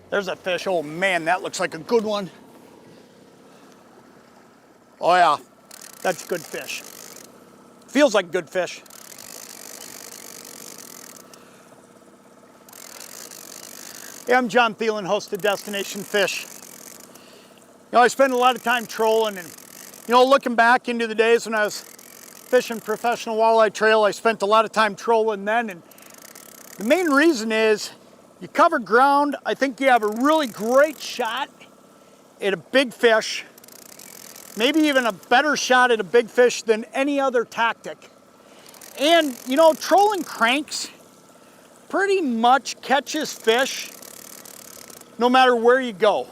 There's a fish. Oh man, that looks like a good one. Oh yeah, that's good fish. Feels like good fish. Hey, I'm Jon Thelen, host of Destination Fish. You know, I spend a lot of time trolling, and you know, looking back into the days when I was fishing professional walleye trail, I spent a lot of time trolling then, and the main reason is you cover ground. I think you have a really great shot at a big fish, maybe even a better shot at a big fish than any other tactic. And you know, trolling cranks pretty much catches fish no matter where you go.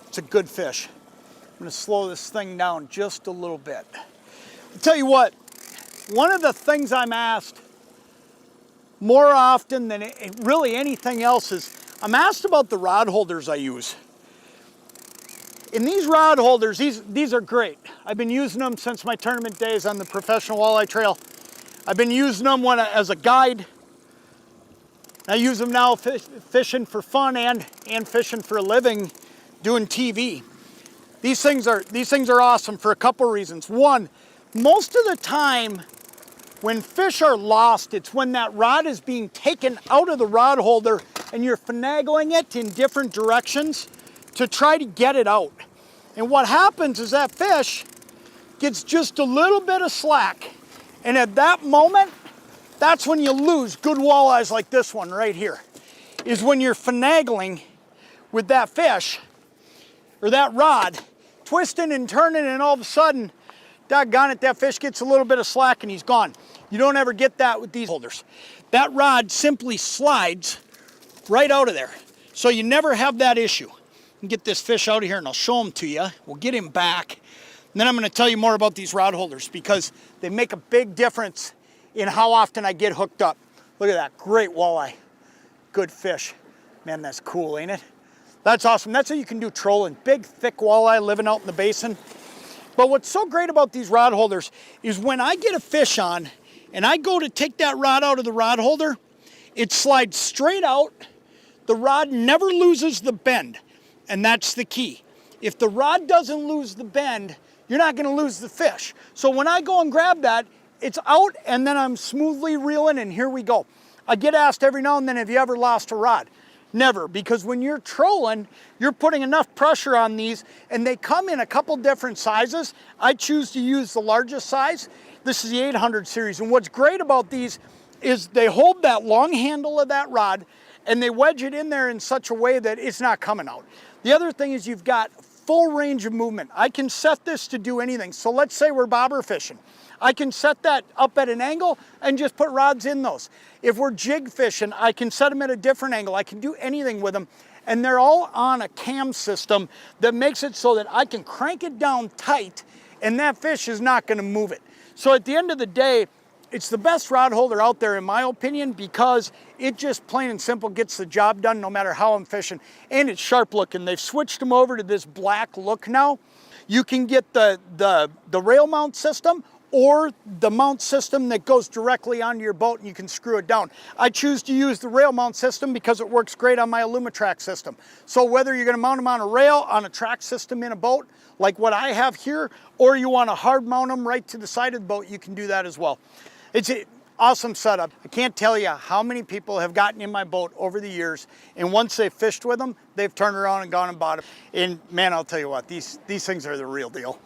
It's a good fish. I'm gonna slow this thing down just a little bit. I'll tell you what, one of the things I'm asked more often than really anything else is, I'm asked about the rod holders I use. And these rod holders, these are great. I've been using them since my tournament days on the professional walleye trail. I've been using them as a guide. I use them now fishing for fun and fishing for a living, doing TV. These things are awesome for a couple reasons. One, most of the time when fish are lost, it's when that rod is being taken out of the rod holder and you're finagling it in different directions to try to get it out. And what happens is that fish gets just a little bit of slack. And at that moment, that's when you lose good walleyes like this one right here, is when you're finagling with that fish or that rod, twisting and turning, and all of a sudden, doggone it, that fish gets a little bit of slack and he's gone. You don't ever get that with these holders. That rod simply slides right out of there. So you never have that issue. Get this fish out of here and I'll show him to you. We'll get him back. And then I'm gonna tell you more about these rod holders because they make a big difference in how often I get hooked up. Look at that, great walleye. Good fish. Man, that's cool, ain't it? That's awesome. That's how you can do trolling. Big, thick walleye living out in the basin. But what's so great about these rod holders is when I get a fish on and I go to take that rod out of the rod holder, it slides straight out. The rod never loses the bend, and that's the key. If the rod doesn't lose the bend, you're not gonna lose the fish. So when I go and grab that, it's out and then I'm smoothly reeling and here we go. I get asked every now and then, have you ever lost a rod? Never, because when you're trolling, you're putting enough pressure on these and they come in a couple different sizes. I choose to use the largest size. This is the 800 series. And what's great about these is they hold that long handle of that rod and they wedge it in there in such a way that it's not coming out. The other thing is you've got full range of movement. I can set this to do anything. So let's say we're bobber fishing. I can set that up at an angle and just put rods in those. If we're jig fishing, I can set them at a different angle. I can do anything with them. And they're all on a cam system that makes it so that I can crank it down tight and that fish is not gonna move it. So at the end of the day, it's the best rod holder out there in my opinion because it just plain and simple gets the job done no matter how I'm fishing. And it's sharp looking. They've switched them over to this black look now. You can get the rail mount system or the mount system that goes directly onto your boat and you can screw it down. I choose to use the rail mount system because it works great on my Aluma-Track system. So whether you're gonna mount them on a rail, on a track system in a boat, like what I have here, or you wanna hard mount them right to the side of the boat, you can do that as well. It's an awesome setup. I can't tell you how many people have gotten in my boat over the years, and once they've fished with them, they've turned around and gone and bought them. And man, I'll tell you what, these things are the real deal.